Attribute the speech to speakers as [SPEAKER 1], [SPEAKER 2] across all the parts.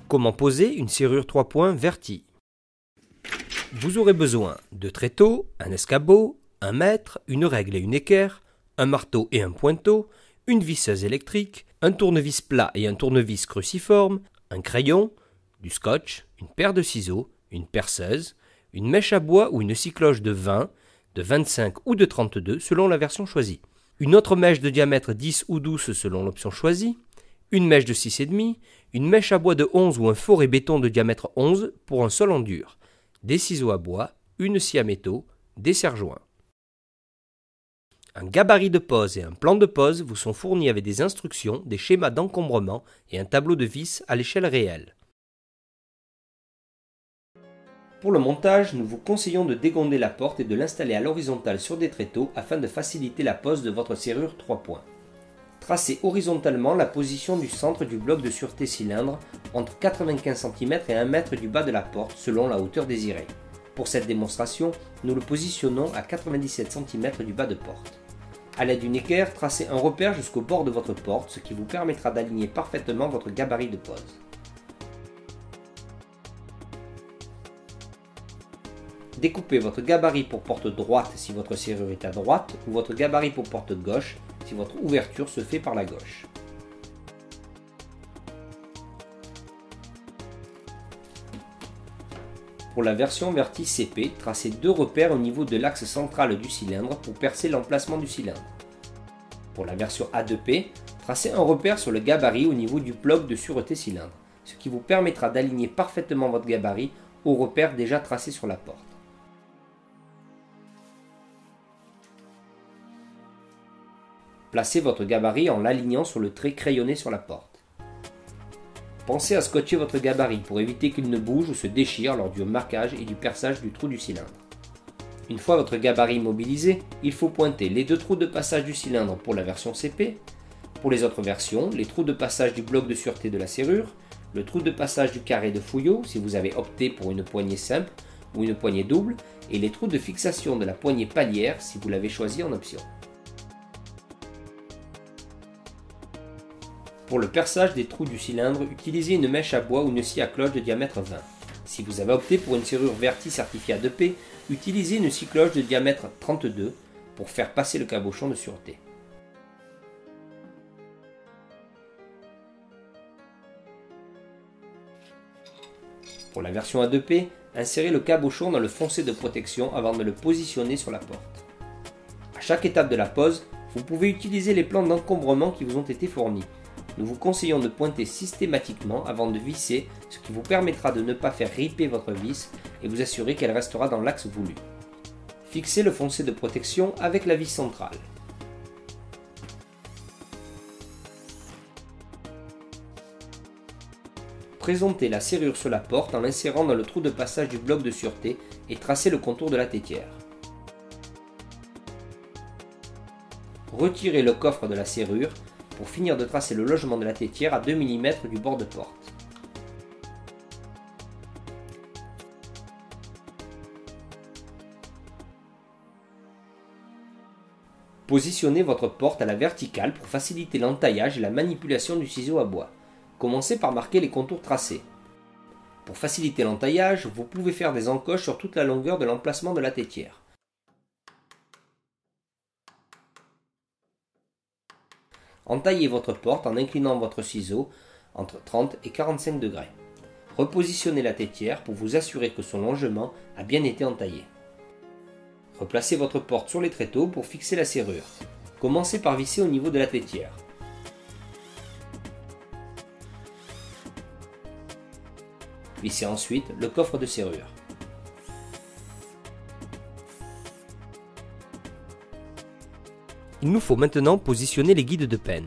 [SPEAKER 1] Comment poser une serrure 3 points Verti. Vous aurez besoin de tréteaux, un escabeau, un mètre, une règle et une équerre, un marteau et un pointeau, une visseuse électrique, un tournevis plat et un tournevis cruciforme, un crayon, du scotch, une paire de ciseaux, une perceuse, une mèche à bois ou une scie cloche de 20, de 25 ou de 32 selon la version choisie, une autre mèche de diamètre 10 ou 12 selon l'option choisie, une mèche de 6,5, une mèche à bois de 11 ou un forêt béton de diamètre 11 pour un sol en dur, des ciseaux à bois, une scie à métaux, des serre-joints. Un gabarit de pose et un plan de pose vous sont fournis avec des instructions, des schémas d'encombrement et un tableau de vis à l'échelle réelle. Pour le montage, nous vous conseillons de dégonder la porte et de l'installer à l'horizontale sur des tréteaux afin de faciliter la pose de votre serrure 3 points. Tracez horizontalement la position du centre du bloc de sûreté cylindre entre 95 cm et 1 mètre du bas de la porte selon la hauteur désirée. Pour cette démonstration, nous le positionnons à 97 cm du bas de porte. A l'aide d'une équerre, tracez un repère jusqu'au bord de votre porte, ce qui vous permettra d'aligner parfaitement votre gabarit de pose. Découpez votre gabarit pour porte droite si votre serrure est à droite ou votre gabarit pour porte gauche si votre ouverture se fait par la gauche. Pour la version Verti CP, tracez 2 repères au niveau de l'axe central du cylindre pour percer l'emplacement du cylindre. Pour la version A2P, tracez un repère sur le gabarit au niveau du bloc de sûreté cylindre, ce qui vous permettra d'aligner parfaitement votre gabarit au repère déjà tracé sur la porte. Placez votre gabarit en l'alignant sur le trait crayonné sur la porte. Pensez à scotcher votre gabarit pour éviter qu'il ne bouge ou se déchire lors du marquage et du perçage du trou du cylindre. Une fois votre gabarit mobilisé, il faut pointer les 2 trous de passage du cylindre pour la version CP. Pour les autres versions, les trous de passage du bloc de sûreté de la serrure, le trou de passage du carré de Fouillot si vous avez opté pour une poignée simple ou une poignée double, et les trous de fixation de la poignée palière si vous l'avez choisi en option. Pour le perçage des trous du cylindre, utilisez une mèche à bois ou une scie à cloche de diamètre 20. Si vous avez opté pour une serrure Verti certifiée A2P, utilisez une scie cloche de diamètre 32 pour faire passer le cabochon de sûreté. Pour la version A2P, insérez le cabochon dans le foncé de protection avant de le positionner sur la porte. À chaque étape de la pose, vous pouvez utiliser les plans d'encombrement qui vous ont été fournis. Nous vous conseillons de pointer systématiquement avant de visser, ce qui vous permettra de ne pas faire riper votre vis et vous assurer qu'elle restera dans l'axe voulu. Fixez le foncé de protection avec la vis centrale. Présentez la serrure sur la porte en l'insérant dans le trou de passage du bloc de sûreté et tracez le contour de la tétière. Retirez le coffre de la serrure pour finir de tracer le logement de la tétière à 2 mm du bord de porte. Positionnez votre porte à la verticale pour faciliter l'entaillage et la manipulation du ciseau à bois. Commencez par marquer les contours tracés. Pour faciliter l'entaillage, vous pouvez faire des encoches sur toute la longueur de l'emplacement de la tétière. Entaillez votre porte en inclinant votre ciseau entre 30 et 45 degrés. Repositionnez la tétière pour vous assurer que son longement a bien été entaillé. Replacez votre porte sur les tréteaux pour fixer la serrure. Commencez par visser au niveau de la tétière. Vissez ensuite le coffre de serrure. Il nous faut maintenant positionner les guides de penne.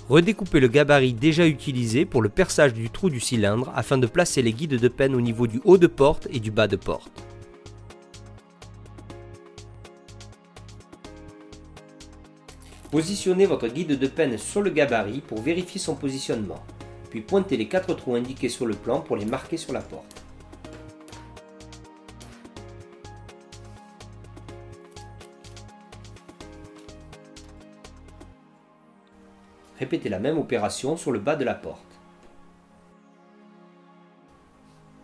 [SPEAKER 1] Redécoupez le gabarit déjà utilisé pour le perçage du trou du cylindre afin de placer les guides de penne au niveau du haut de porte et du bas de porte. Positionnez votre guide de penne sur le gabarit pour vérifier son positionnement, puis pointez les 4 trous indiqués sur le plan pour les marquer sur la porte. Répétez la même opération sur le bas de la porte.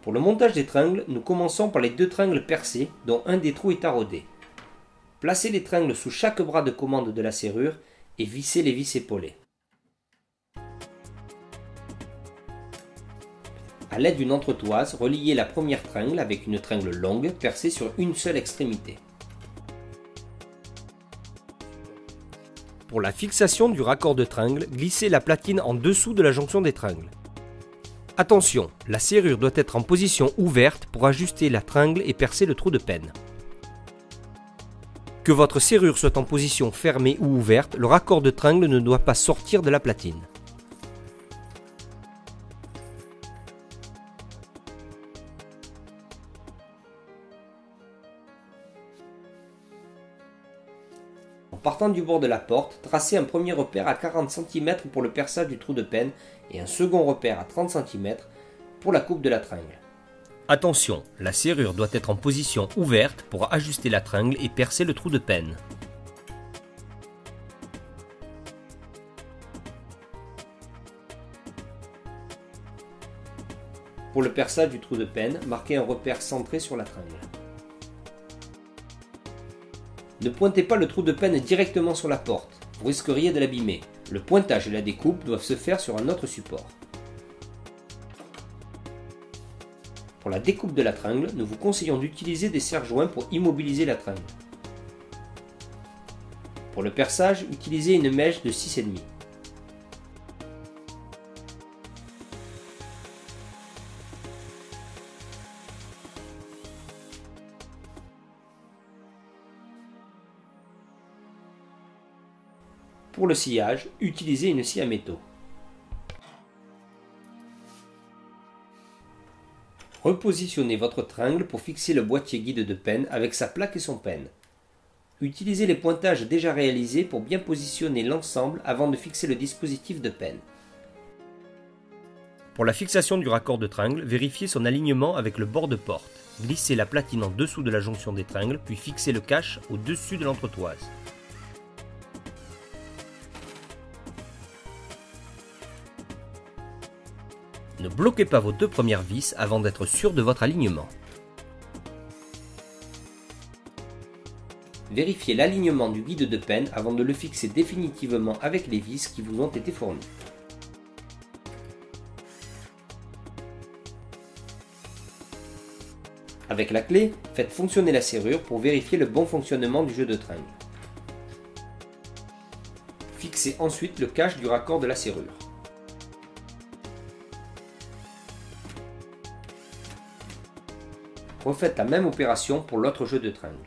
[SPEAKER 1] Pour le montage des tringles, nous commençons par les 2 tringles percés, dont un des trous est taraudé. Placez les tringles sous chaque bras de commande de la serrure et vissez les vis épaulées. A l'aide d'une entretoise, reliez la première tringle avec une tringle longue percée sur une seule extrémité. Pour la fixation du raccord de tringle, glissez la platine en dessous de la jonction des tringles. Attention, la serrure doit être en position ouverte pour ajuster la tringle et percer le trou de penne. Que votre serrure soit en position fermée ou ouverte, le raccord de tringle ne doit pas sortir de la platine. En partant du bord de la porte, tracez un premier repère à 40 cm pour le perçage du trou de penne et un second repère à 30 cm pour la coupe de la tringle. Attention, la serrure doit être en position ouverte pour ajuster la tringle et percer le trou de penne. Pour le perçage du trou de penne, marquez un repère centré sur la tringle. Ne pointez pas le trou de penne directement sur la porte, vous risqueriez de l'abîmer. Le pointage et la découpe doivent se faire sur un autre support. Pour la découpe de la tringle, nous vous conseillons d'utiliser des serre-joints pour immobiliser la tringle. Pour le perçage, utilisez une mèche de 6,5. Pour le sciage, utilisez une scie à métaux. Repositionnez votre tringle pour fixer le boîtier guide de penne avec sa plaque et son penne. Utilisez les pointages déjà réalisés pour bien positionner l'ensemble avant de fixer le dispositif de penne. Pour la fixation du raccord de tringle, vérifiez son alignement avec le bord de porte. Glissez la platine en dessous de la jonction des tringles, puis fixez le cache au-dessus de l'entretoise. Ne bloquez pas vos 2 premières vis avant d'être sûr de votre alignement. Vérifiez l'alignement du guide de penne avant de le fixer définitivement avec les vis qui vous ont été fournies. Avec la clé, faites fonctionner la serrure pour vérifier le bon fonctionnement du jeu de tringle. Fixez ensuite le cache du raccord de la serrure. Refaites la même opération pour l'autre jeu de tringle.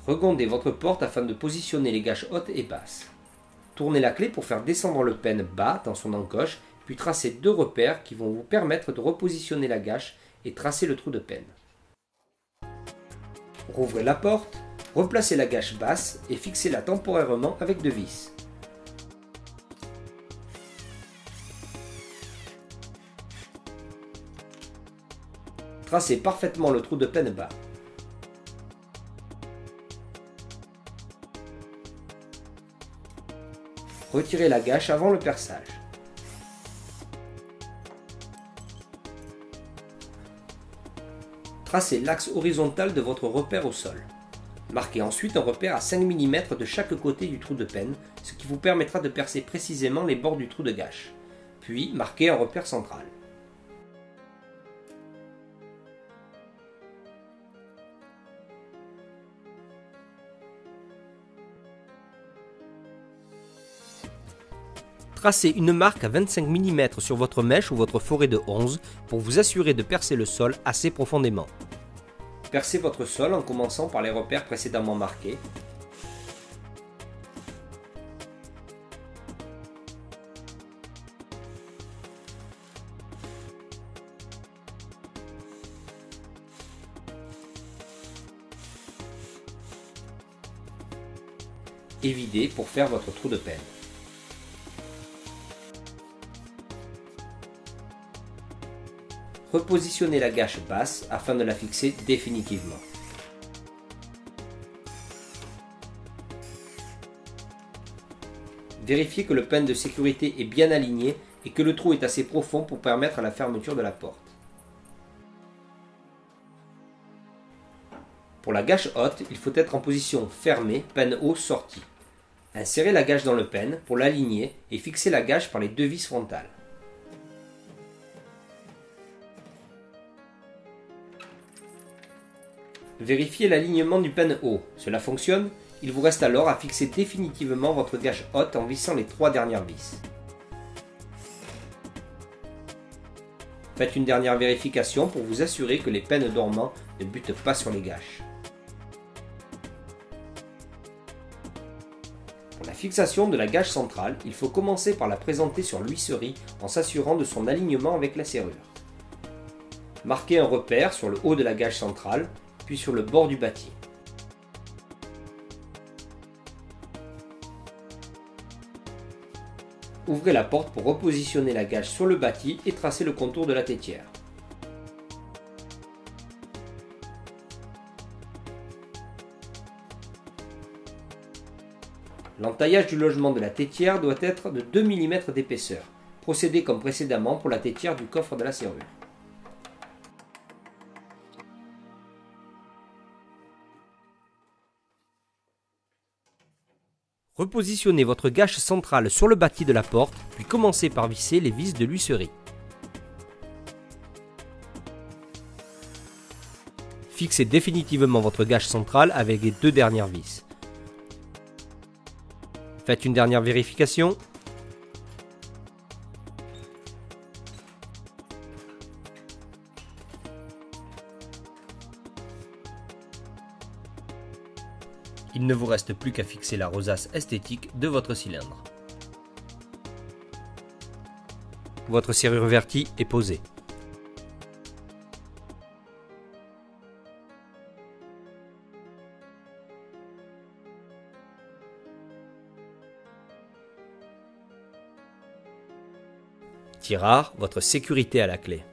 [SPEAKER 1] Regondez votre porte afin de positionner les gâches hautes et basses. Tournez la clé pour faire descendre le penne bas dans son encoche, puis tracez 2 repères qui vont vous permettre de repositionner la gâche et tracer le trou de penne. Rouvrez la porte, replacez la gâche basse et fixez-la temporairement avec 2 vis. Tracez parfaitement le trou de penne bas. Retirez la gâche avant le perçage. Tracez l'axe horizontal de votre repère au sol. Marquez ensuite un repère à 5 mm de chaque côté du trou de penne, ce qui vous permettra de percer précisément les bords du trou de gâche. Puis marquez un repère central. Tracez une marque à 25 mm sur votre mèche ou votre forêt de 11 pour vous assurer de percer le sol assez profondément. Percez votre sol en commençant par les repères précédemment marqués. Et videz pour faire votre trou de penne. Repositionnez la gâche basse afin de la fixer définitivement. Vérifiez que le penne de sécurité est bien aligné et que le trou est assez profond pour permettre la fermeture de la porte. Pour la gâche haute, il faut être en position fermée, penne haut sortie. Insérez la gâche dans le penne pour l'aligner et fixer la gâche par les deux vis frontales. Vérifiez l'alignement du penne haut. Cela fonctionne, il vous reste alors à fixer définitivement votre gâche haute en vissant les 3 dernières vis. Faites une dernière vérification pour vous assurer que les pennes dormants ne butent pas sur les gâches. Pour la fixation de la gâche centrale, il faut commencer par la présenter sur l'huisserie en s'assurant de son alignement avec la serrure. Marquez un repère sur le haut de la gâche centrale, puis sur le bord du bâti. Ouvrez la porte pour repositionner la gâche sur le bâti et tracer le contour de la tétière. L'entaillage du logement de la tétière doit être de 2 mm d'épaisseur. Procédez comme précédemment pour la tétière du coffre de la serrure. Repositionnez votre gâche centrale sur le bâti de la porte, puis commencez par visser les vis de l'huisserie. Fixez définitivement votre gâche centrale avec les 2 dernières vis. Faites une dernière vérification. Il ne vous reste plus qu'à fixer la rosace esthétique de votre cylindre. Votre serrure vertie est posée. Tirard, votre sécurité à la clé.